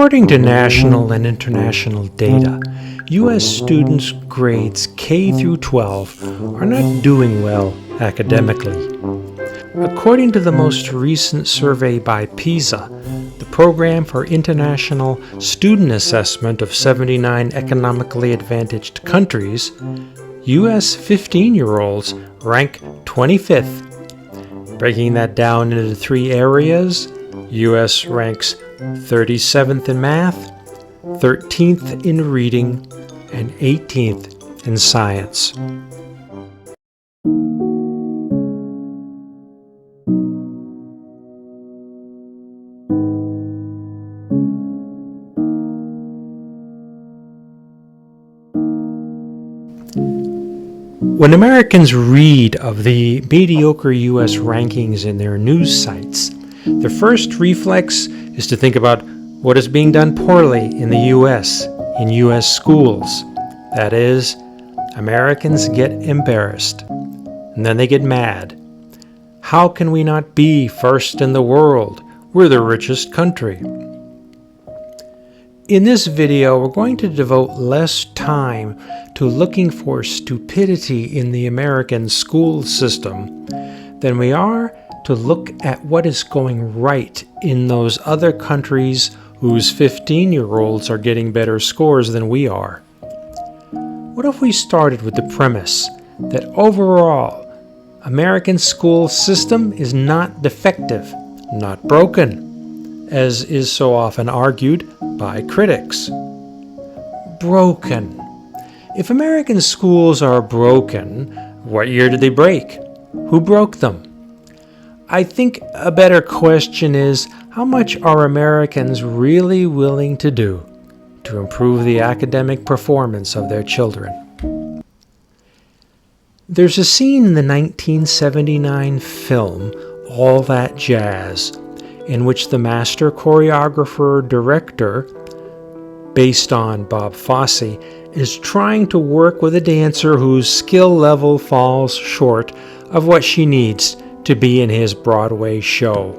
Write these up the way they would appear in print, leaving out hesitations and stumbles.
According to national and international data, U.S. students' grades K through 12 are not doing well academically. According to the most recent survey by PISA, the Program for International Student Assessment of 79 economically advantaged countries, U.S. 15-year-olds rank 25th. Breaking that down into three areas, U.S. ranks 37th in math, 13th in reading, and 18th in science. When Americans read of the mediocre U.S. rankings in their news sites, their first reflex is to think about what is being done poorly in the U.S., in U.S. schools. That is, Americans get embarrassed, and then they get mad. How can we not be first in the world? We're the richest country. In this video, we're going to devote less time to looking for stupidity in the American school system than we are to look at what is going right in those other countries whose 15-year-olds are getting better scores than we are. What if we started with the premise that overall, American school system is not defective, not broken, as is so often argued by critics. Broken. If American schools are broken, what year did they break? Who broke them? I think a better question is, how much are Americans really willing to do to improve the academic performance of their children? There's a scene in the 1979 film, All That Jazz, in which the master choreographer-director, based on Bob Fosse, is trying to work with a dancer whose skill level falls short of what she needs to be in his Broadway show.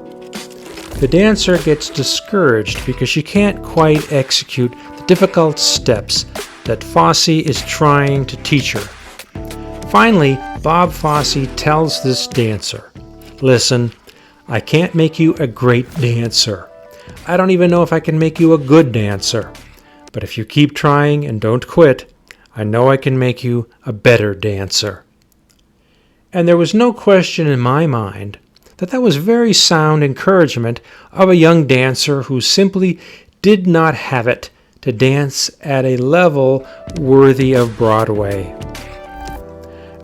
The dancer gets discouraged because she can't quite execute the difficult steps that Fosse is trying to teach her. Finally, Bob Fosse tells this dancer, "Listen, I can't make you a great dancer. I don't even know if I can make you a good dancer. But if you keep trying and don't quit, I know I can make you a better dancer." And there was no question in my mind that that was very sound encouragement of a young dancer who simply did not have it to dance at a level worthy of Broadway.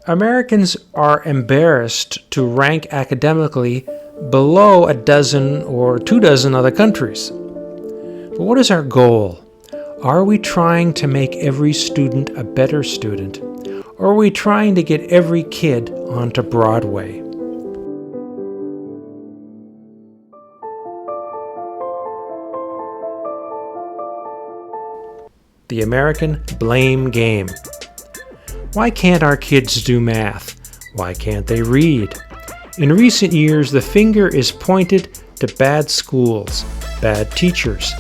Americans are embarrassed to rank academically below a dozen or 24 other countries. But what is our goal? Are we trying to make every student a better student? Or are we trying to get every kid onto Broadway? The American blame game. Why can't our kids do math? Why can't they read? In recent years, the finger is pointed to bad schools, bad teachers,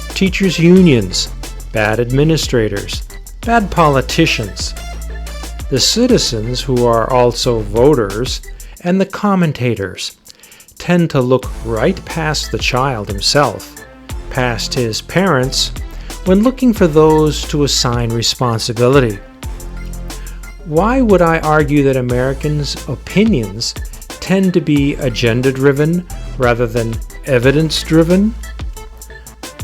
teachers' unions, bad administrators, bad politicians. The citizens, who are also voters, and the commentators tend to look right past the child himself, past his parents, when looking for those to assign responsibility. Why would I argue that Americans' opinions tend to be agenda-driven rather than evidence-driven?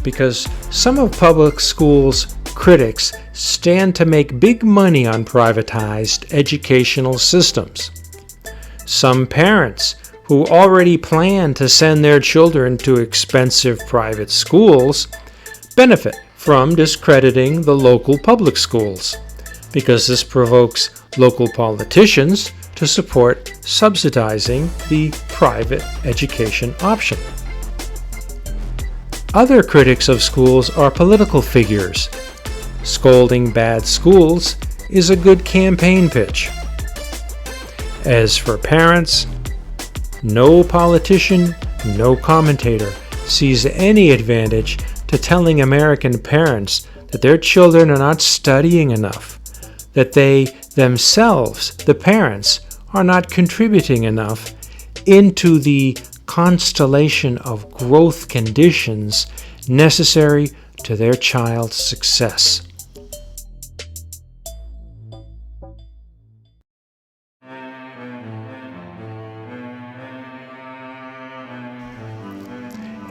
Because some of public schools' critics stand to make big money on privatized educational systems. Some parents who already plan to send their children to expensive private schools benefit from discrediting the local public schools, because this provokes local politicians to support subsidizing the private education option. Other critics of schools are political figures. Scolding bad schools is a good campaign pitch. As for parents, no politician, no commentator sees any advantage to telling American parents that their children are not studying enough, that they themselves, the parents, are not contributing enough into the constellation of growth conditions necessary to their child's success.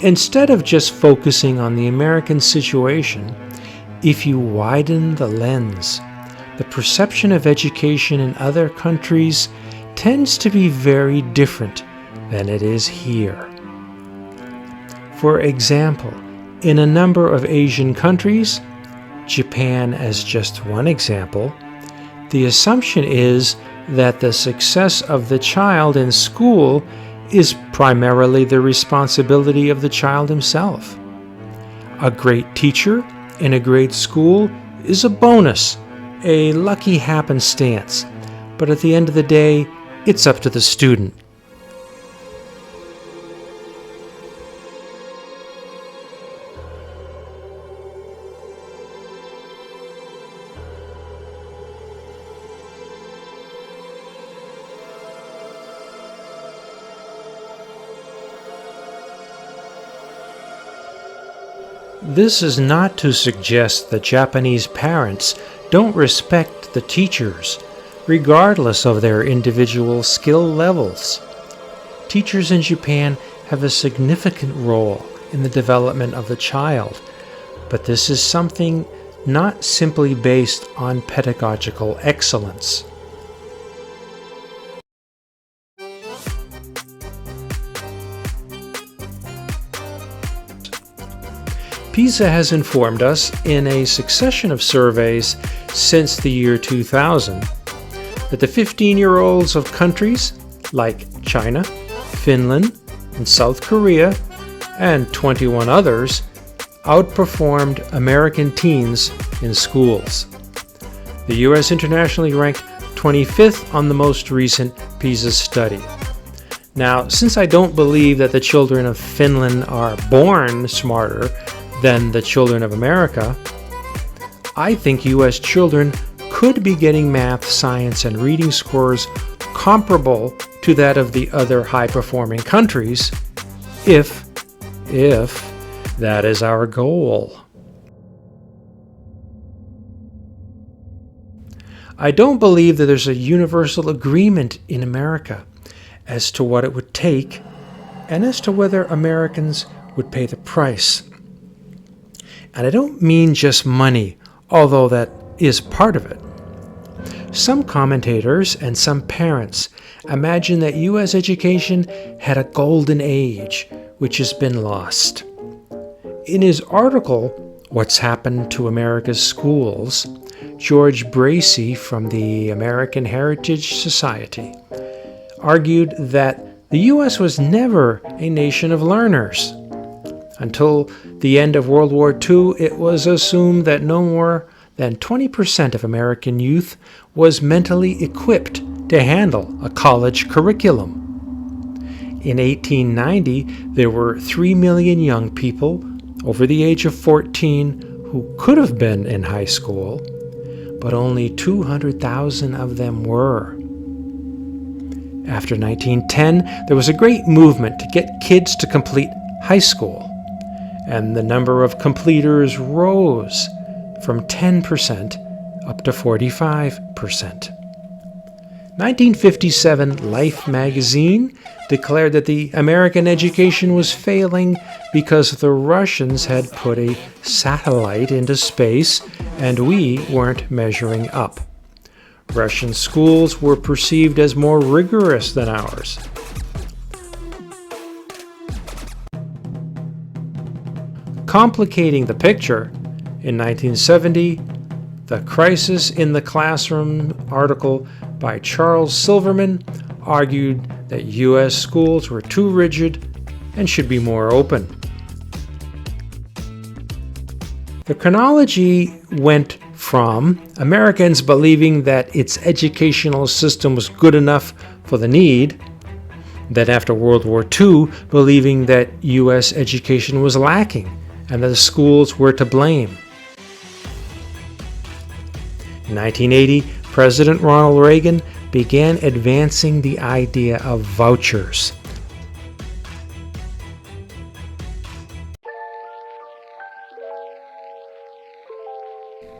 Instead of just focusing on the American situation, if you widen the lens, the perception of education in other countries tends to be very different than it is here. For example, in a number of Asian countries, Japan as just one example, the assumption is that the success of the child in school is primarily the responsibility of the child himself. A great teacher in a great school is a bonus, a lucky happenstance, but at the end of the day, it's up to the student. This is not to suggest that Japanese parents don't respect the teachers, regardless of their individual skill levels. Teachers in Japan have a significant role in the development of the child, but this is something not simply based on pedagogical excellence. PISA has informed us in a succession of surveys since the year 2000 that the 15-year-olds of countries like China, Finland, and South Korea, and 21 others outperformed American teens in schools. The U.S. internationally ranked 25th on the most recent PISA study. Now, since I don't believe that the children of Finland are born smarter than the children of America, I think U.S. children could be getting math, science, and reading scores comparable to that of the other high-performing countries, if that is our goal. I don't believe that there's a universal agreement in America as to what it would take and as to whether Americans would pay the price. And I don't mean just money, although that is part of it. Some commentators and some parents imagine that U.S. education had a golden age, which has been lost. In his article, What's Happened to America's Schools, George Bracey from the American Heritage Society argued that the U.S. was never a nation of learners. Until the end of World War II, it was assumed that no more than 20% of American youth was mentally equipped to handle a college curriculum. In 1890, there were 3 million young people over the age of 14 who could have been in high school, but only 200,000 of them were. After 1910, there was a great movement to get kids to complete high school, and the number of completers rose from 10% up to 45%. 1957 Life magazine declared that the American education was failing because the Russians had put a satellite into space and we weren't measuring up. Russian schools were perceived as more rigorous than ours. Complicating the picture, in 1970, the Crisis in the Classroom article by Charles Silverman argued that U.S. schools were too rigid and should be more open. The chronology went from Americans believing that its educational system was good enough for the need, then after World War II believing that U.S. education was lacking and that the schools were to blame. In 1980, President Ronald Reagan began advancing the idea of vouchers.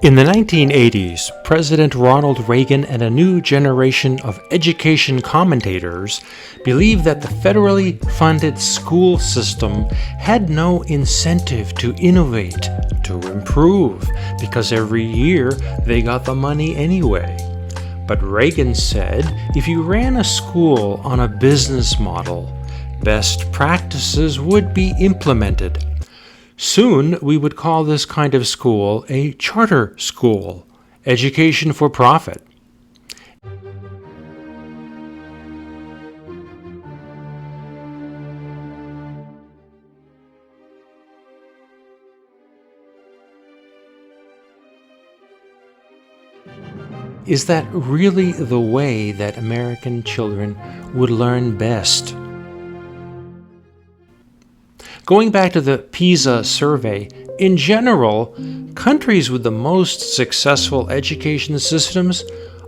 In the 1980s, President Ronald Reagan and a new generation of education commentators believed that the federally funded school system had no incentive to innovate, to improve, because every year they got the money anyway. But Reagan said if you ran a school on a business model, best practices would be implemented. Soon, we would call this kind of school a charter school, education for profit. Is that really the way that American children would learn best? Going back to the PISA survey, in general, countries with the most successful education systems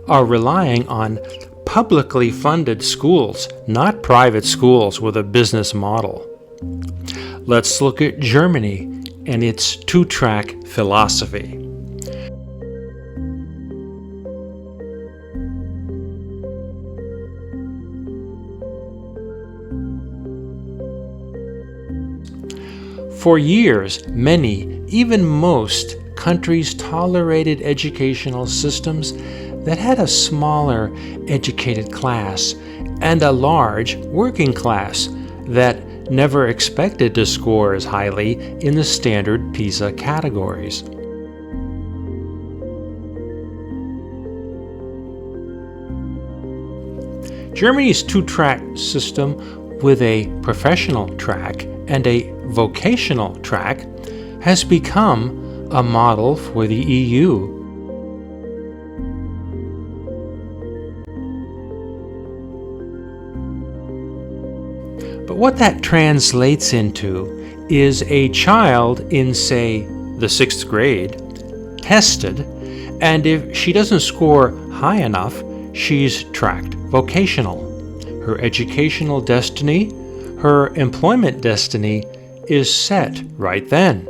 are relying on publicly funded schools, not private schools with a business model. Let's look at Germany and its two-track philosophy. For years, many, even most, countries tolerated educational systems that had a smaller educated class and a large working class that never expected to score as highly in the standard PISA categories. Germany's two-track system with a professional track and a vocational track has become a model for the EU. But what that translates into is a child in, say, the 6th grade, tested, and if she doesn't score high enough, she's tracked vocational. Her educational destiny, her employment destiny is set right then.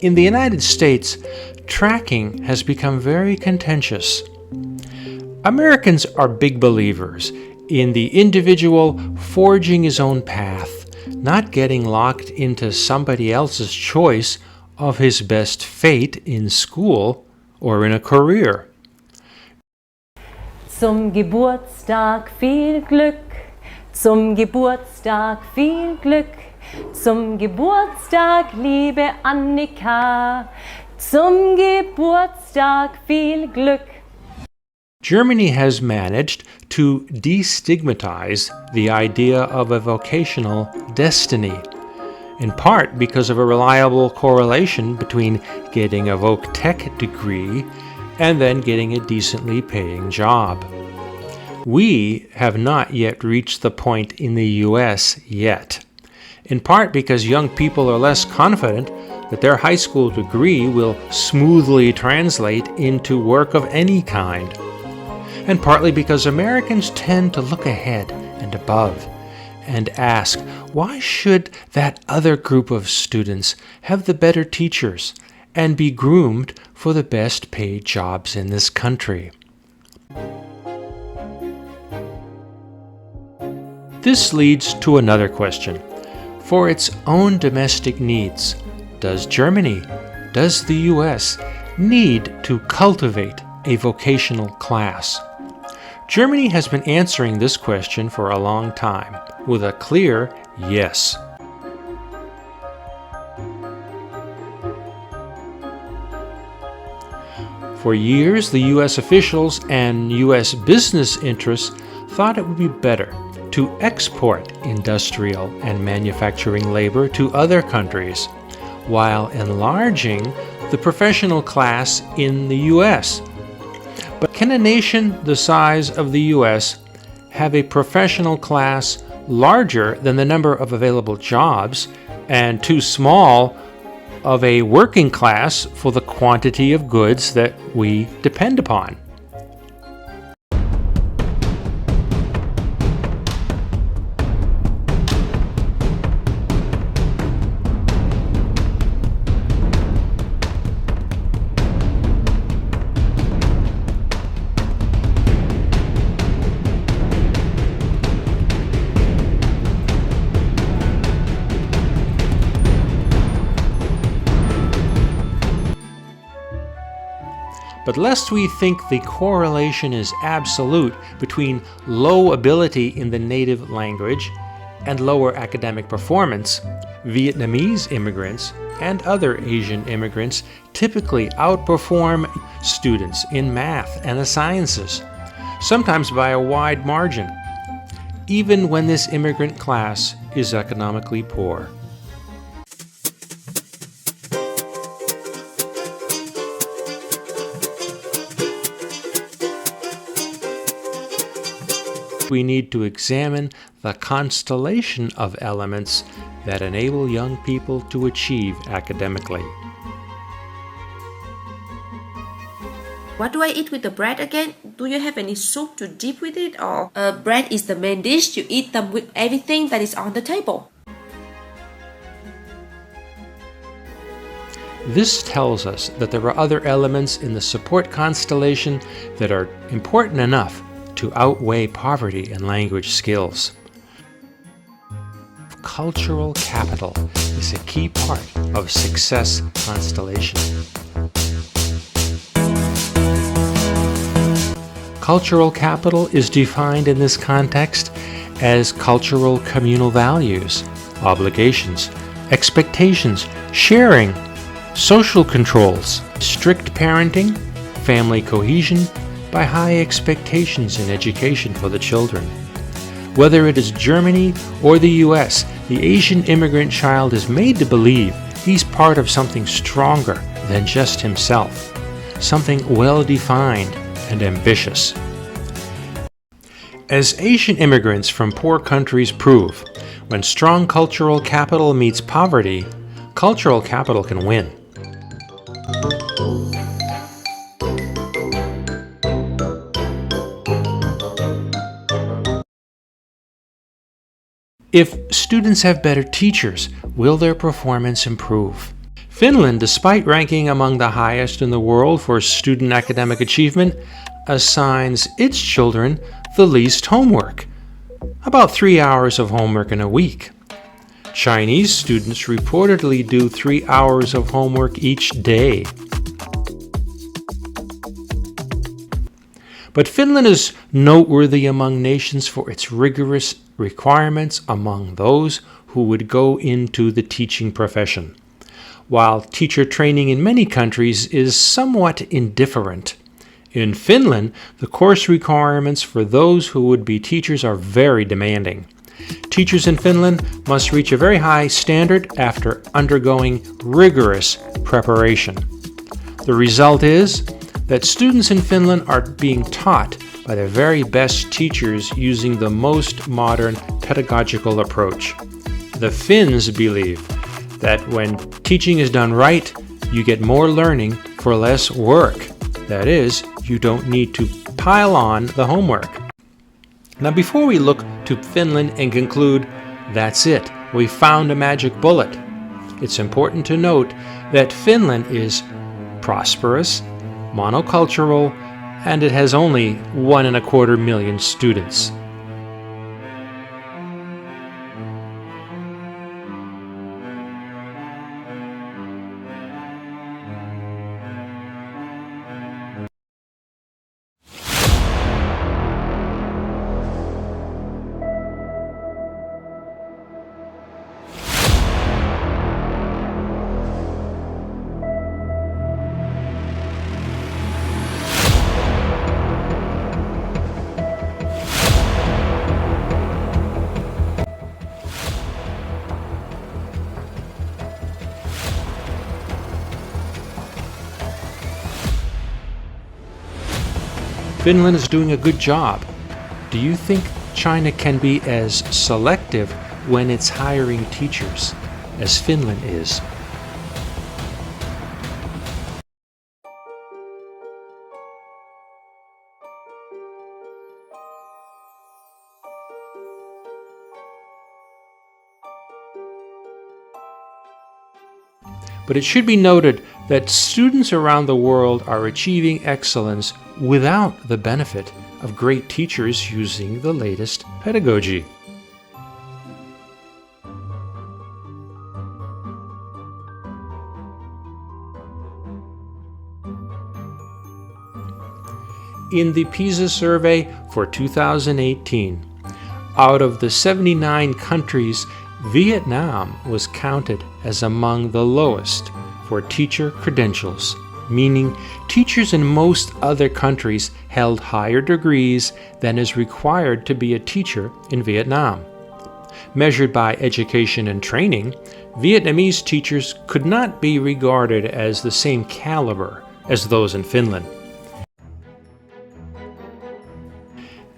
In the United States, tracking has become very contentious. Americans are big believers in the individual forging his own path, not getting locked into somebody else's choice of his best fate in school or in a career. Zum Geburtstag viel Glück, zum Geburtstag viel Glück, zum Geburtstag liebe Annika, zum Geburtstag viel Glück. Germany has managed to destigmatize the idea of a vocational destiny, in part because of a reliable correlation between getting a voc tech degree and then getting a decently paying job. We have not yet reached the point in the US yet, in part because young people are less confident that their high school degree will smoothly translate into work of any kind, and partly because Americans tend to look ahead and above and ask, why should that other group of students have the better teachers and be groomed for the best paid jobs in this country? This leads to another question. For its own domestic needs, does Germany, does the US need to cultivate a vocational class? Germany has been answering this question for a long time with a clear yes. For years, the U.S. officials and U.S. business interests thought it would be better to export industrial and manufacturing labor to other countries, while enlarging the professional class in the U.S. But can a nation the size of the U.S. have a professional class larger than the number of available jobs and too small of a working class for the quantity of goods that we depend upon. But lest we think the correlation is absolute between low ability in the native language and lower academic performance, Vietnamese immigrants and other Asian immigrants typically outperform students in math and the sciences, sometimes by a wide margin, even when this immigrant class is economically poor. We need to examine the constellation of elements that enable young people to achieve academically. What do I eat with the bread again? Do you have any soup to dip with it? Or bread is the main dish. You eat them with everything that is on the table. This tells us that there are other elements in the support constellation that are important enough to outweigh poverty and language skills. Cultural capital is a key part of success constellation. Cultural capital is defined in this context as cultural communal values, obligations, expectations, sharing, social controls, strict parenting, family cohesion, by high expectations in education for the children. Whether it is Germany or the US, the Asian immigrant child is made to believe he's part of something stronger than just himself, something well-defined and ambitious. As Asian immigrants from poor countries prove, when strong cultural capital meets poverty, cultural capital can win. If students have better teachers, will their performance improve? Finland, despite ranking among the highest in the world for student academic achievement, assigns its children the least homework, about 3 hours of homework in a week. Chinese students reportedly do 3 hours of homework each day. But Finland is noteworthy among nations for its rigorous requirements among those who would go into the teaching profession, while teacher training in many countries is somewhat indifferent. In Finland, the course requirements for those who would be teachers are very demanding. Teachers in Finland must reach a very high standard after undergoing rigorous preparation. The result is that students in Finland are being taught by the very best teachers using the most modern pedagogical approach. The Finns believe that when teaching is done right, you get more learning for less work. That is, you don't need to pile on the homework. Now, before we look to Finland and conclude, that's it, we found a magic bullet, it's important to note that Finland is prosperous, monocultural, and it has only 1.25 million students. Finland is doing a good job. Do you think China can be as selective when it's hiring teachers as Finland is? but it should be noted that students around the world are achieving excellence without the benefit of great teachers using the latest pedagogy. In the PISA survey for 2018, out of the 79 countries, Vietnam was counted as among the lowest for teacher credentials, meaning teachers in most other countries held higher degrees than is required to be a teacher in Vietnam. Measured by education and training, Vietnamese teachers could not be regarded as the same caliber as those in Finland.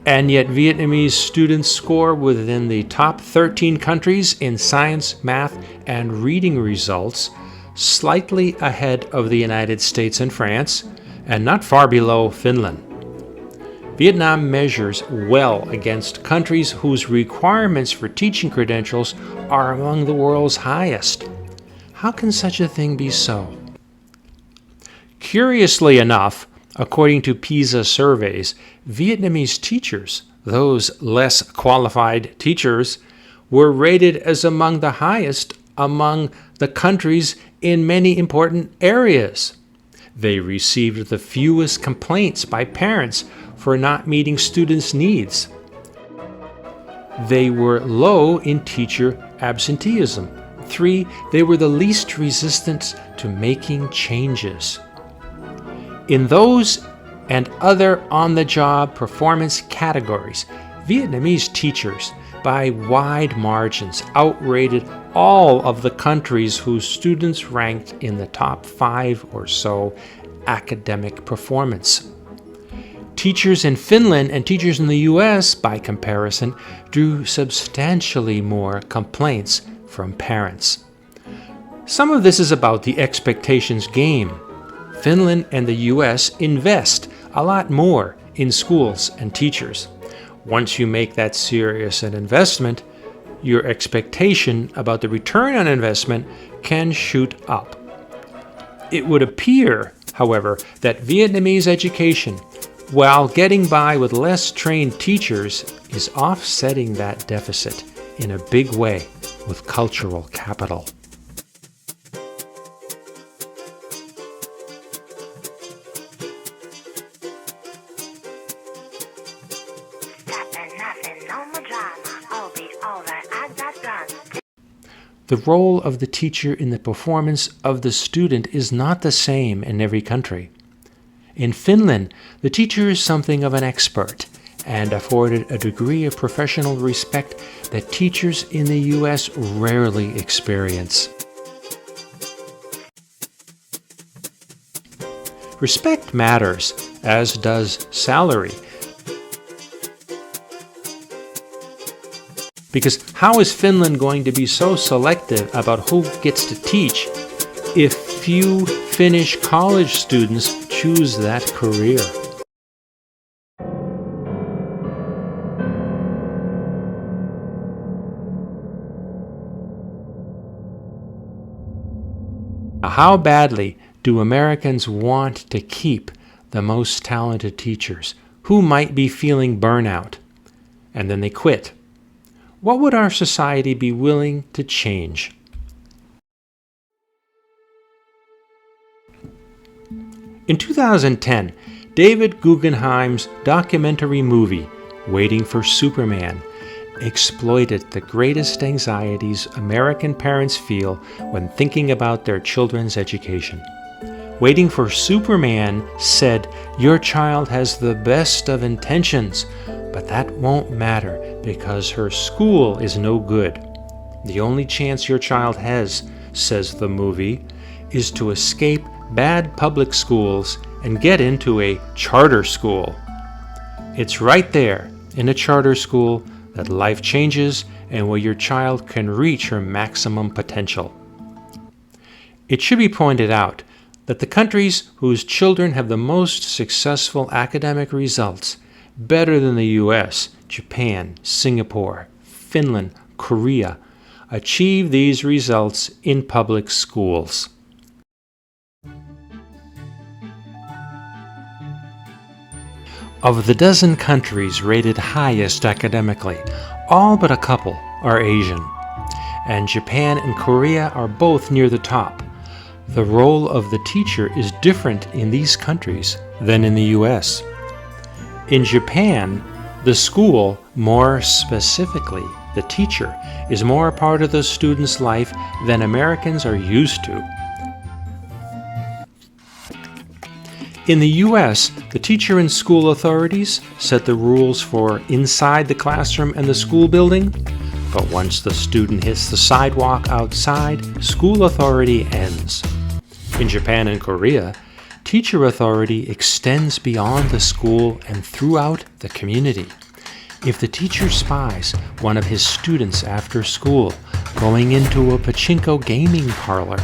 And yet Vietnamese students score within the top 13 countries in science, math, and reading results, slightly ahead of the United States and France, and not far below Finland. Vietnam measures well against countries whose requirements for teaching credentials are among the world's highest. How can such a thing be so? Curiously enough, according to PISA surveys, Vietnamese teachers, those less qualified teachers, were rated as among the highest among the countries in many important areas. They received the fewest complaints by parents for not meeting students' needs. They were low in teacher absenteeism. 3, they were the least resistant to making changes. In those and other on-the-job performance categories, Vietnamese teachers, by wide margins, outrated all of the countries whose students ranked in the top 5 or so academic performance. Teachers in Finland and teachers in the US, by comparison, drew substantially more complaints from parents. Some of this is about the expectations game. Finland and the US invest a lot more in schools and teachers. Once you make that serious an investment, your expectation about the return on investment can shoot up. It would appear, however, that Vietnamese education, while getting by with less trained teachers, is offsetting that deficit in a big way with cultural capital. The role of the teacher in the performance of the student is not the same in every country. In Finland, the teacher is something of an expert and afforded a degree of professional respect that teachers in the US rarely experience. Respect matters, as does salary. Because how is Finland going to be so selective about who gets to teach if few Finnish college students choose that career? How badly do Americans want to keep the most talented teachers who might be feeling burnout, and then they quit? What would our society be willing to change? In 2010, David Guggenheim's documentary movie, Waiting for Superman, exploited the greatest anxieties American parents feel when thinking about their children's education. Waiting for Superman said, "Your child has the best of intentions, but that won't matter because her school is no good. The only chance your child has," says the movie, "is to escape bad public schools and get into a charter school." It's right there in a charter school that life changes and where your child can reach her maximum potential. It should be pointed out that the countries whose children have the most successful academic results, better than the US, Japan, Singapore, Finland, Korea, achieve these results in public schools. Of the dozen countries rated highest academically, all but a couple are Asian, and Japan and Korea are both near the top. The role of the teacher is different in these countries than in the US. In Japan, the school, more specifically the teacher, is more a part of the student's life than Americans are used to. In the US, the teacher and school authorities set the rules for inside the classroom and the school building, but once the student hits the sidewalk outside, school authority ends. In Japan and Korea, teacher authority extends beyond the school and throughout the community. If the teacher spies one of his students after school going into a pachinko gaming parlor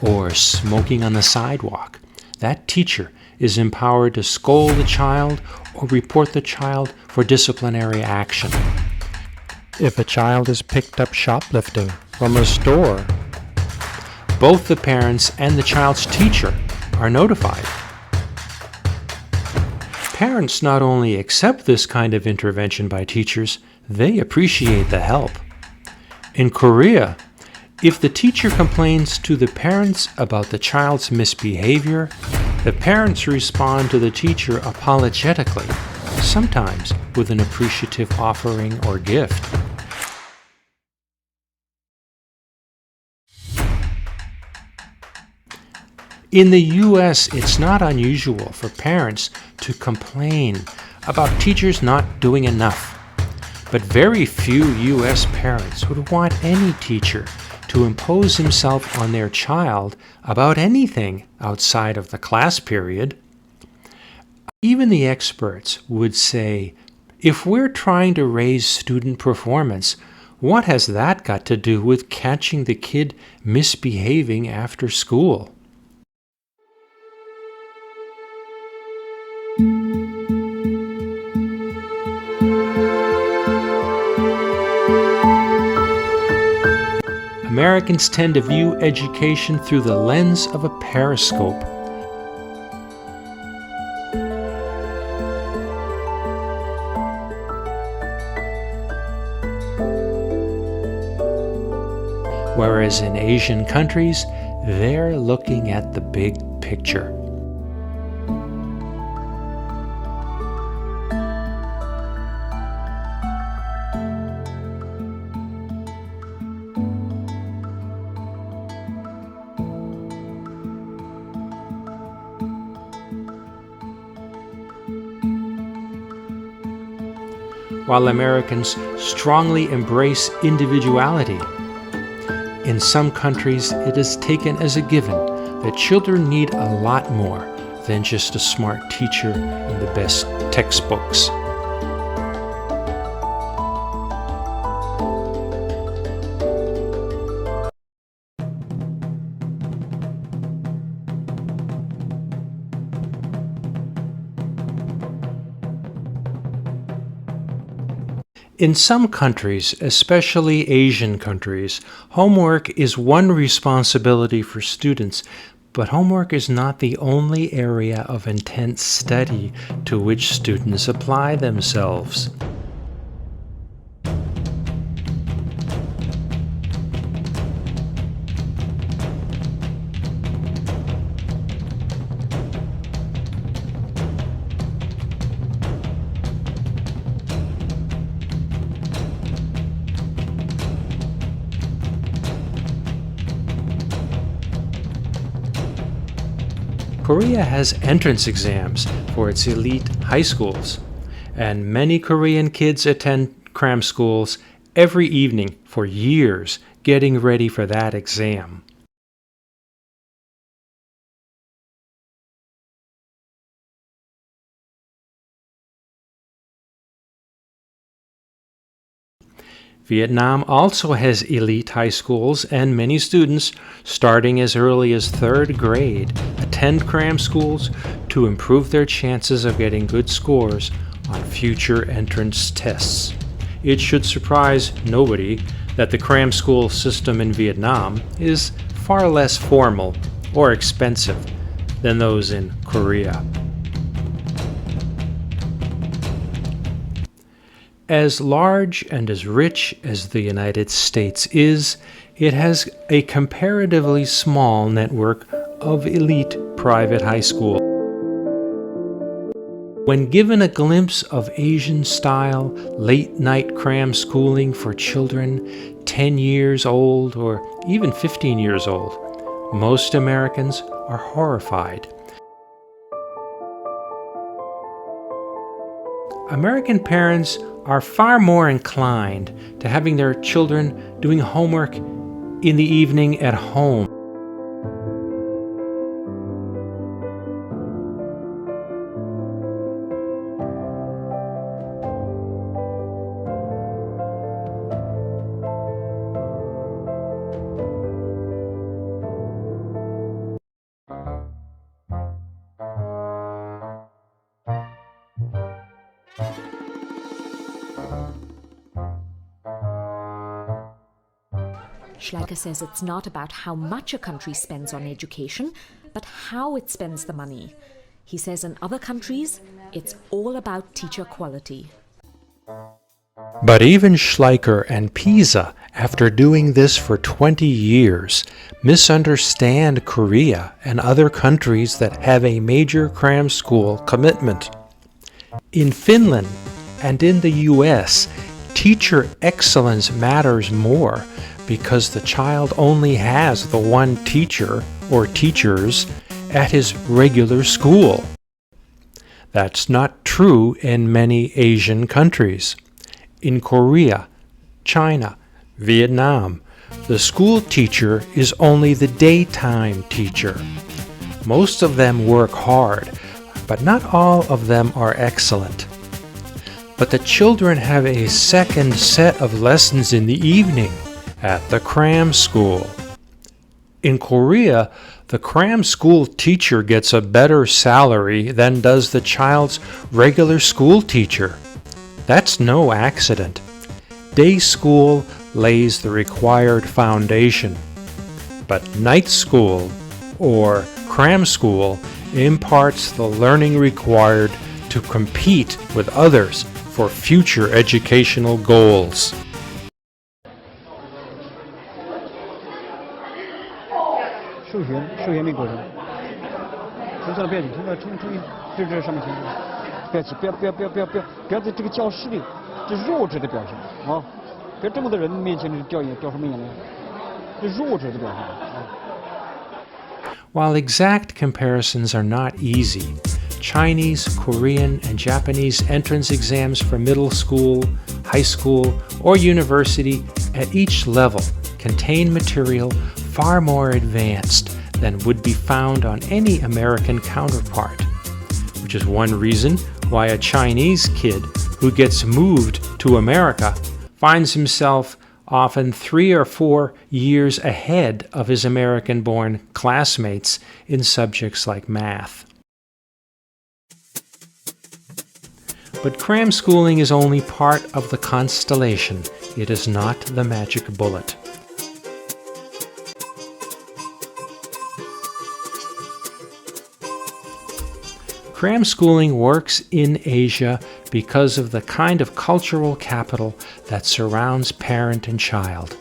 or smoking on the sidewalk, that teacher is empowered to scold the child or report the child for disciplinary action. If a child is picked up shoplifting from a store, both the parents and the child's teacher are notified. Parents not only accept this kind of intervention by teachers, they appreciate the help. In Korea, if the teacher complains to the parents about the child's misbehavior, the parents respond to the teacher apologetically, sometimes with an appreciative offering or gift. In the US, it's not unusual for parents to complain about teachers not doing enough. But very few US parents would want any teacher to impose himself on their child about anything outside of the class period. Even the experts would say, if we're trying to raise student performance, what has that got to do with catching the kid misbehaving after school? Americans tend to view education through the lens of a periscope. Whereas in Asian countries, they're looking at the big picture. While Americans strongly embrace individuality, in some countries it is taken as a given that children need a lot more than just a smart teacher and the best textbooks. In some countries, especially Asian countries, homework is one responsibility for students, but homework is not the only area of intense study to which students apply themselves. Korea has entrance exams for its elite high schools, and many Korean kids attend cram schools every evening for years, getting ready for that exam. Vietnam also has elite high schools, and many students, starting as early as 3rd grade, attend cram schools to improve their chances of getting good scores on future entrance tests. It should surprise nobody that the cram school system in Vietnam is far less formal or expensive than those in Korea. As large and as rich as the United States is, it has a comparatively small network of elite private high schools. When given a glimpse of Asian-style late-night cram schooling for children 10 years old or even 15 years old, most Americans are horrified. American parents are far more inclined to having their children doing homework in the evening at home. Schleicher says it's not about how much a country spends on education, but how it spends the money. He says in other countries, it's all about teacher quality. But even Schleicher and Pisa, after doing this for 20 years, misunderstand Korea and other countries that have a major cram school commitment. In Finland and in the US, teacher excellence matters more because the child only has the one teacher or teachers at his regular school. That's not true in many Asian countries. In Korea, China, Vietnam, the school teacher is only the daytime teacher. Most of them work hard, but not all of them are excellent. But the children have a second set of lessons in the evening at the cram school. In Korea, the cram school teacher gets a better salary than does the child's regular school teacher. That's no accident. Day school lays the required foundation, but night school, or cram school, imparts the learning required to compete with others for future educational goals. While exact comparisons are not easy, Chinese, Korean, and Japanese entrance exams for middle school, high school, or university at each level contain material far more advanced than would be found on any American counterpart, which is one reason why a Chinese kid who gets moved to America finds himself often 3 or 4 years ahead of his American-born classmates in subjects like math. But cram schooling is only part of the constellation. It is not the magic bullet. Cram schooling works in Asia because of the kind of cultural capital that surrounds parent and child.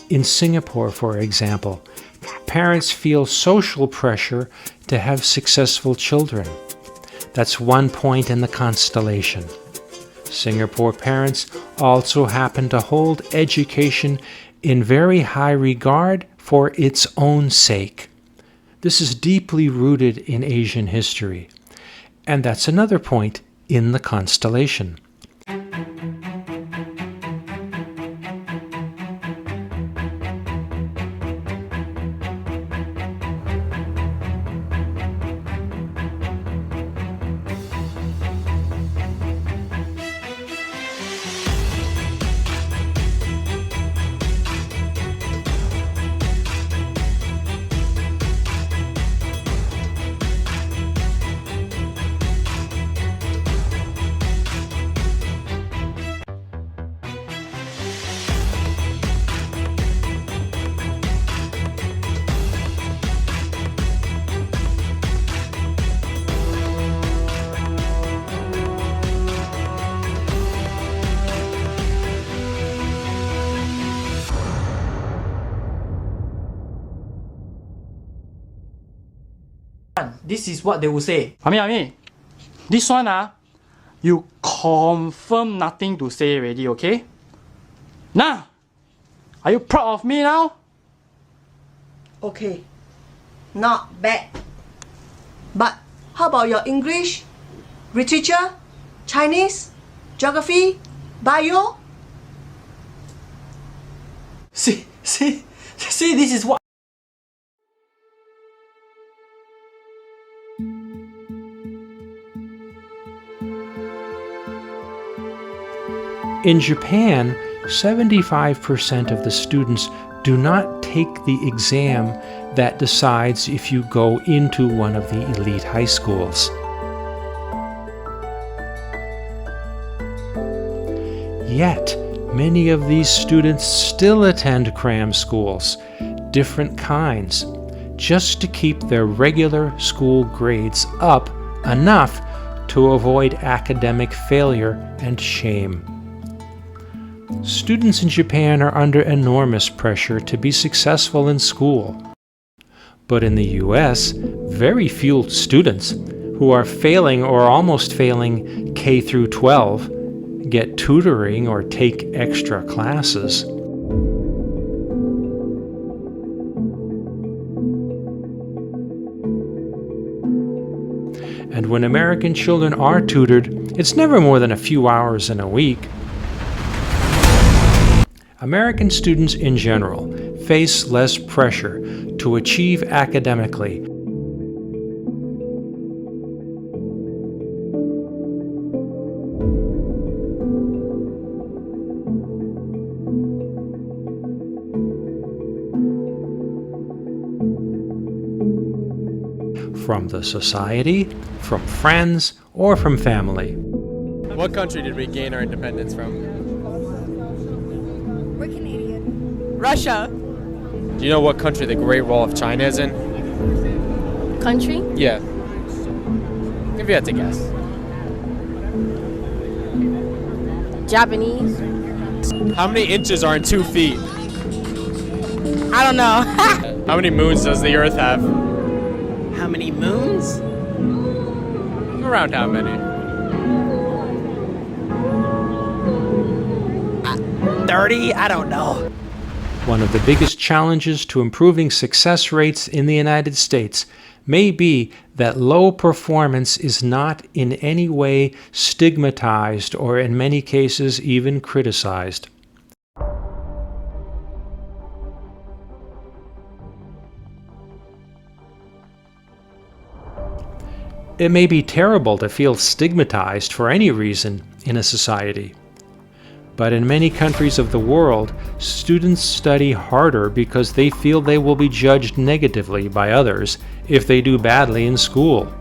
In Singapore, for example, parents feel social pressure to have successful children. That's one point in the constellation. Singapore parents also happen to hold education in very high regard for its own sake. This is deeply rooted in Asian history. And that's another point in the constellation. This is what they will say. Ami, this one you confirm nothing to say already, okay? Now, are you proud of me now? Okay, not bad. But how about your English, literature, Chinese, geography, bio? See, this is what. In Japan, 75% of the students do not take the exam that decides if you go into one of the elite high schools. Yet, many of these students still attend cram schools, different kinds, just to keep their regular school grades up enough to avoid academic failure and shame. Students in Japan are under enormous pressure to be successful in school. But in the US, very few students who are failing or almost failing K through 12 get tutoring or take extra classes. And when American children are tutored, it's never more than a few hours in a week. American students in general face less pressure to achieve academically. From the society, from friends, or from family. What country did we gain our independence from? We're Canadian. Russia. Do you know what country the Great Wall of China is in? Country? Yeah. If you had to guess. Japanese. How many inches are in 2 feet? I don't know. How many moons does the Earth have? How many moons? Around how many? 30? I don't know. One of the biggest challenges to improving success rates in the United States may be that low performance is not in any way stigmatized or in many cases even criticized. It may be terrible to feel stigmatized for any reason in a society. But in many countries of the world, students study harder because they feel they will be judged negatively by others if they do badly in school.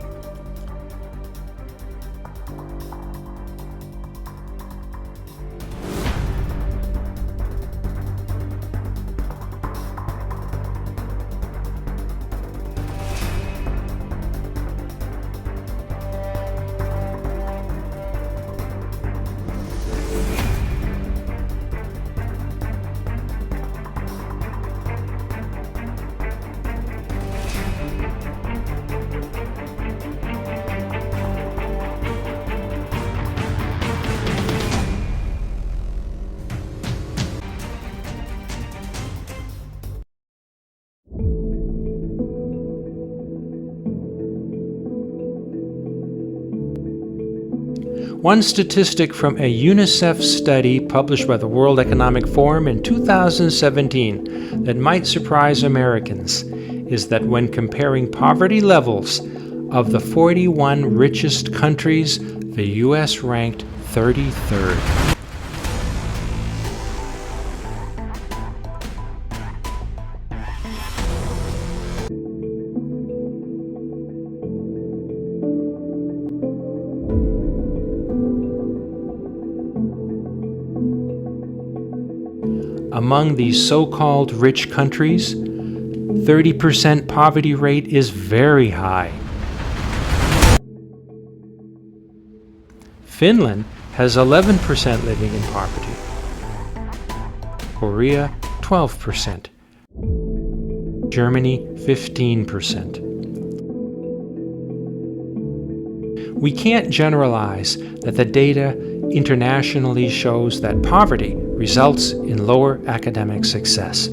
One statistic from a UNICEF study published by the World Economic Forum in 2017 that might surprise Americans is that when comparing poverty levels of the 41 richest countries, the U.S. ranked 33rd. Among these so-called rich countries, 30% poverty rate is very high. Finland has 11% living in poverty. Korea, 12%. Germany, 15%. We can't generalize that the data internationally shows that poverty results in lower academic success.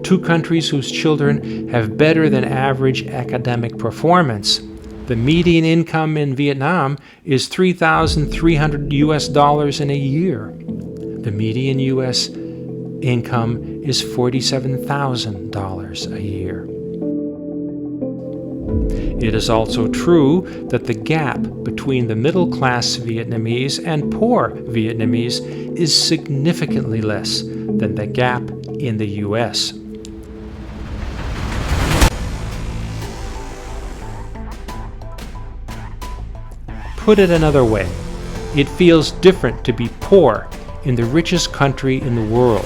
Two countries whose children have better than average academic performance. The median income in Vietnam is $3,300 in a year. The median U.S. income is $47,000 a year. It is also true that the gap between the middle-class Vietnamese and poor Vietnamese is significantly less than the gap in the U.S. Put it another way, it feels different to be poor in the richest country in the world.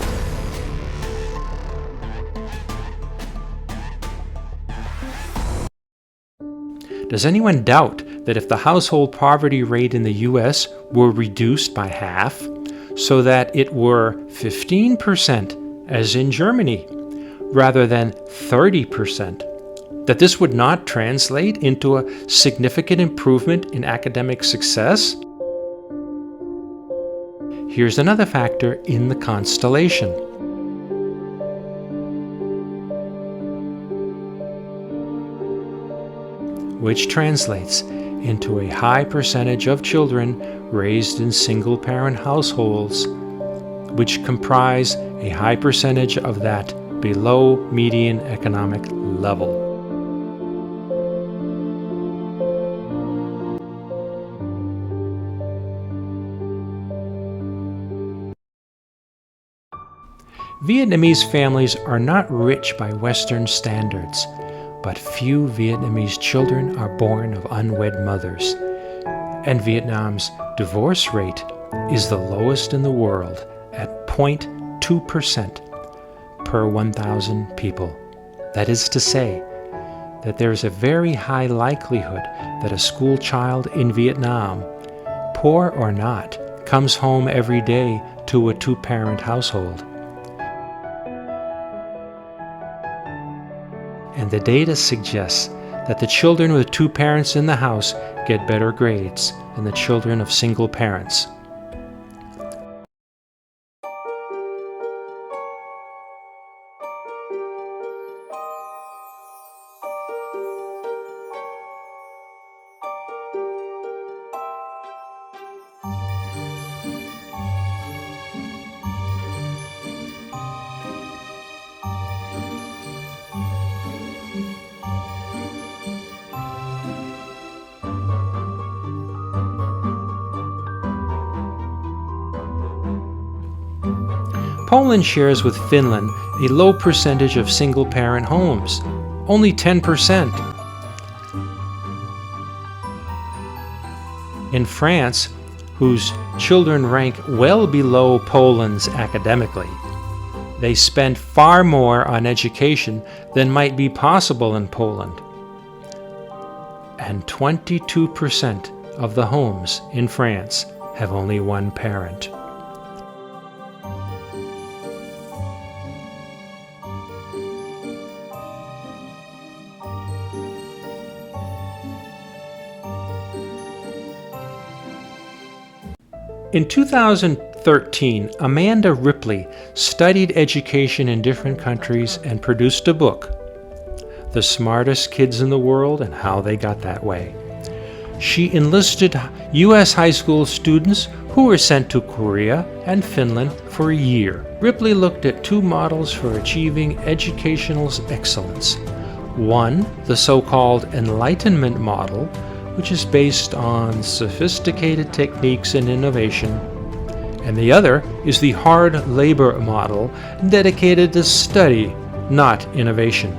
Does anyone doubt that if the household poverty rate in the U.S. were reduced by half, so that it were 15% as in Germany, rather than 30%, that this would not translate into a significant improvement in academic success? Here's another factor in the constellation. Which translates into a high percentage of children raised in single-parent households, which comprise a high percentage of that below median economic level. Vietnamese families are not rich by Western standards, but few Vietnamese children are born of unwed mothers, and Vietnam's divorce rate is the lowest in the world at 0.2% per 1,000 people. That is to say, that there is a very high likelihood that a school child in Vietnam, poor or not, comes home every day to a two-parent household. And the data suggests that the children with two parents in the house get better grades than the children of single parents. Poland shares with Finland a low percentage of single-parent homes, only 10%. In France, whose children rank well below Poland's academically, they spend far more on education than might be possible in Poland. And 22% of the homes in France have only one parent. In 2013, Amanda Ripley studied education in different countries and produced a book, The Smartest Kids in the World and How They Got That Way. She enlisted U.S. high school students who were sent to Korea and Finland for a year. Ripley looked at two models for achieving educational excellence. One, the so-called Enlightenment model, which is based on sophisticated techniques and innovation, and the other is the hard labor model, dedicated to study, not innovation.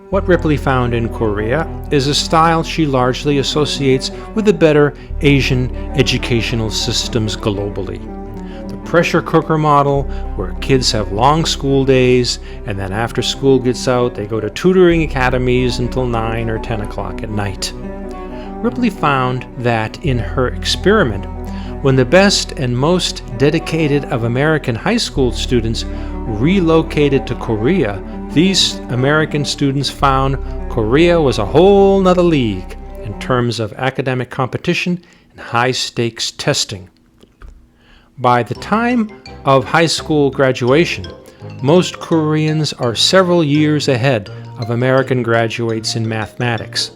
What Ripley found in Korea is a style she largely associates with the better Asian educational systems globally. The pressure cooker model, where kids have long school days, and then after school gets out, they go to tutoring academies until 9 or 10 o'clock at night. Ripley found that in her experiment, when the best and most dedicated of American high school students relocated to Korea These American students found Korea was a whole nother league in terms of academic competition and high-stakes testing. By the time of high school graduation, most Koreans are several years ahead of American graduates in mathematics.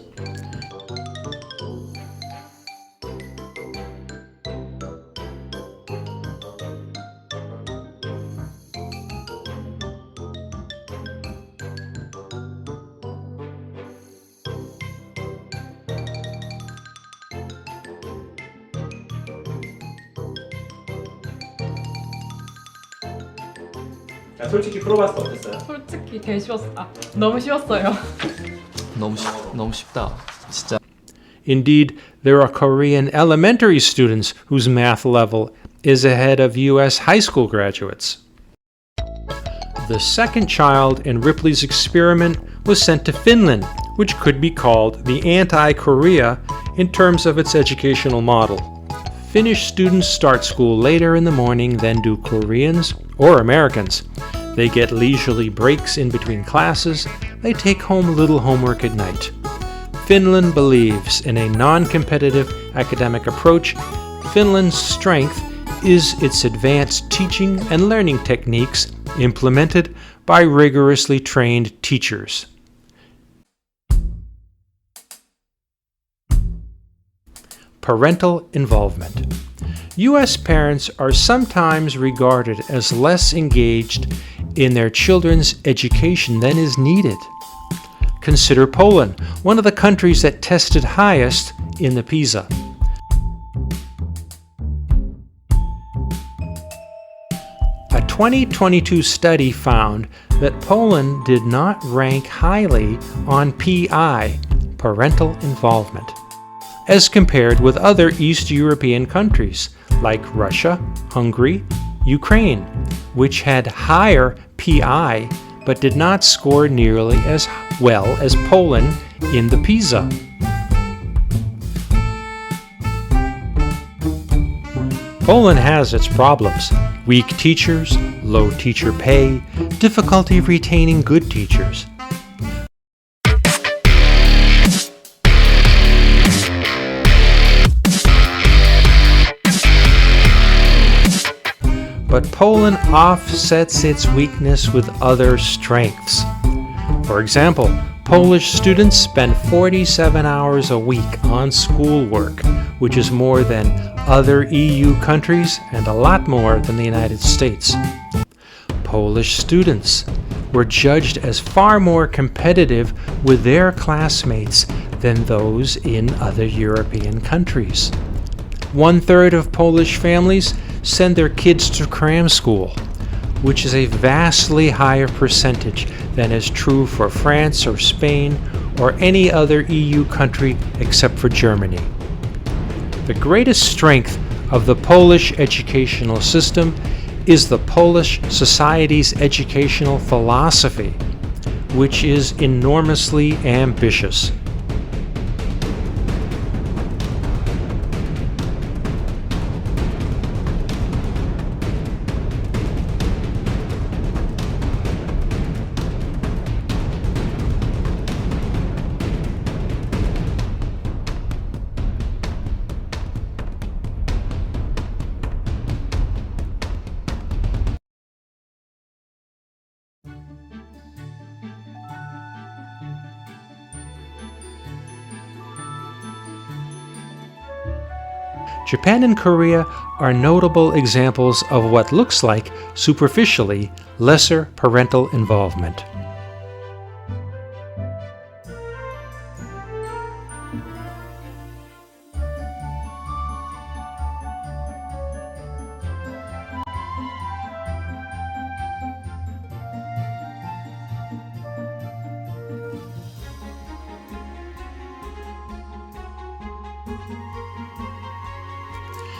솔직히 풀어봤을 때 어땠어요? 솔직히 되게 쉬웠다. 너무 쉬웠어요. 너무 쉽다. 진짜. Indeed, there are Korean elementary students whose math level is ahead of U.S. high school graduates. The second child in Ripley's experiment was sent to Finland, which could be called the anti-Korea in terms of its educational model. Finnish students start school later in the morning than do Koreans or Americans. They get leisurely breaks in between classes. They take home little homework at night. Finland believes in a non-competitive academic approach. Finland's strength is its advanced teaching and learning techniques implemented by rigorously trained teachers. Parental involvement. U.S. parents are sometimes regarded as less engaged in their children's education than is needed. Consider Poland, one of the countries that tested highest in the PISA. A 2022 study found that Poland did not rank highly on PI, parental involvement, as compared with other East European countries like Russia, Hungary, Ukraine, which had higher PI but did not score nearly as well as Poland in the PISA. Poland has its problems: weak teachers, low teacher pay, difficulty retaining good teachers. But Poland offsets its weakness with other strengths. For example, Polish students spend 47 hours a week on schoolwork, which is more than other EU countries and a lot more than the United States. Polish students were judged as far more competitive with their classmates than those in other European countries. 1/3 of Polish families send their kids to cram school, which is a vastly higher percentage than is true for France or Spain or any other EU country except for Germany. The greatest strength of the Polish educational system is the Polish society's educational philosophy, which is enormously ambitious. Japan and Korea are notable examples of what looks like, superficially, lesser parental involvement.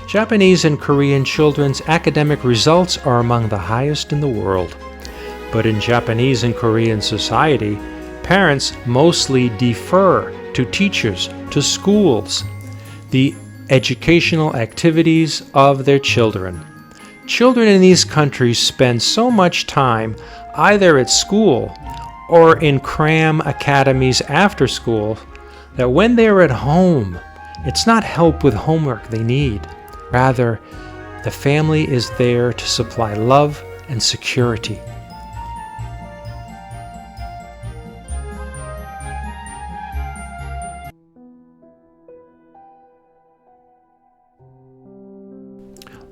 Japanese and Korean children's academic results are among the highest in the world. But in Japanese and Korean society, parents mostly defer to teachers, to schools, the educational activities of their children. Children in these countries spend so much time either at school or in cram academies after school, that when they're at home, it's not help with homework they need. Rather, the family is there to supply love and security.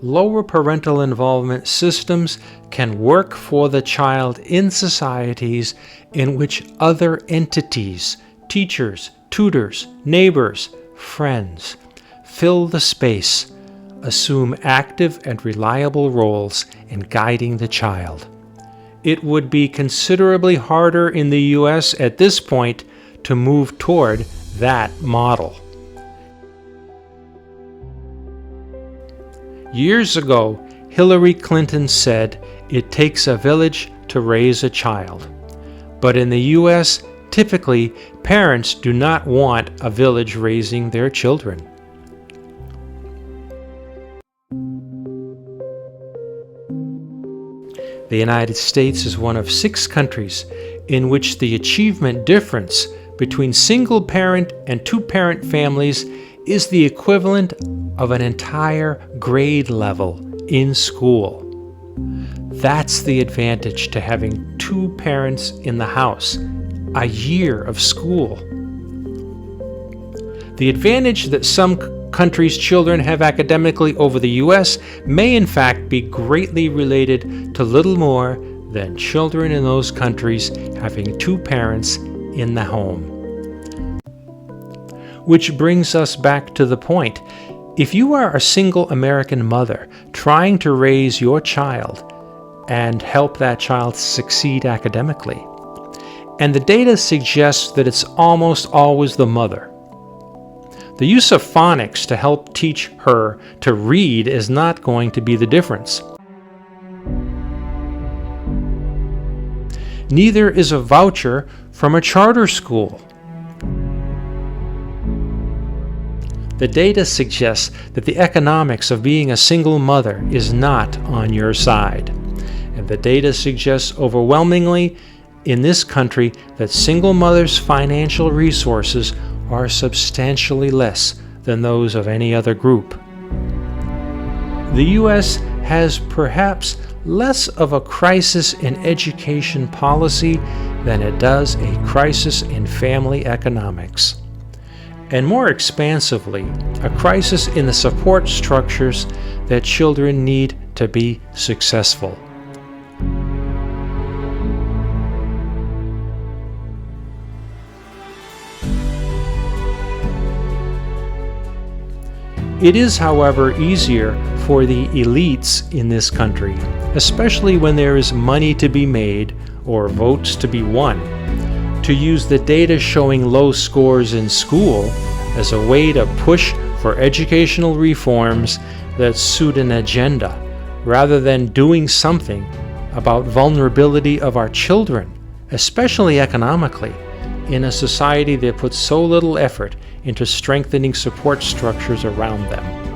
Lower parental involvement systems can work for the child in societies in which other entities, teachers, tutors, neighbors, friends, fill the space, assume active and reliable roles in guiding the child. It would be considerably harder in the US at this point to move toward that model. Years ago, Hillary Clinton said, "It takes a village to raise a child." But in the US, typically, parents do not want a village raising their children. The United States is one of 6 countries in which the achievement difference between single-parent and two-parent families is the equivalent of an entire grade level in school. That's the advantage to having 2 parents in the house, a year of school. The advantage that some countries' children have academically over the US may in fact be greatly related to little more than children in those countries having 2 parents in the home. Which brings us back to the point. If you are a single American mother trying to raise your child and help that child succeed academically, and the data suggests that it's almost always the mother, the use of phonics to help teach her to read is not going to be the difference. Neither is a voucher from a charter school. The data suggests that the economics of being a single mother is not on your side. And the data suggests overwhelmingly in this country that single mothers' financial resources are substantially less than those of any other group. The US has perhaps less of a crisis in education policy than it does a crisis in family economics. And more expansively, a crisis in the support structures that children need to be successful. It is, however, easier for the elites in this country, especially when there is money to be made or votes to be won, to use the data showing low scores in school as a way to push for educational reforms that suit an agenda, rather than doing something about vulnerability of our children, especially economically, in a society that puts so little effort into strengthening support structures around them.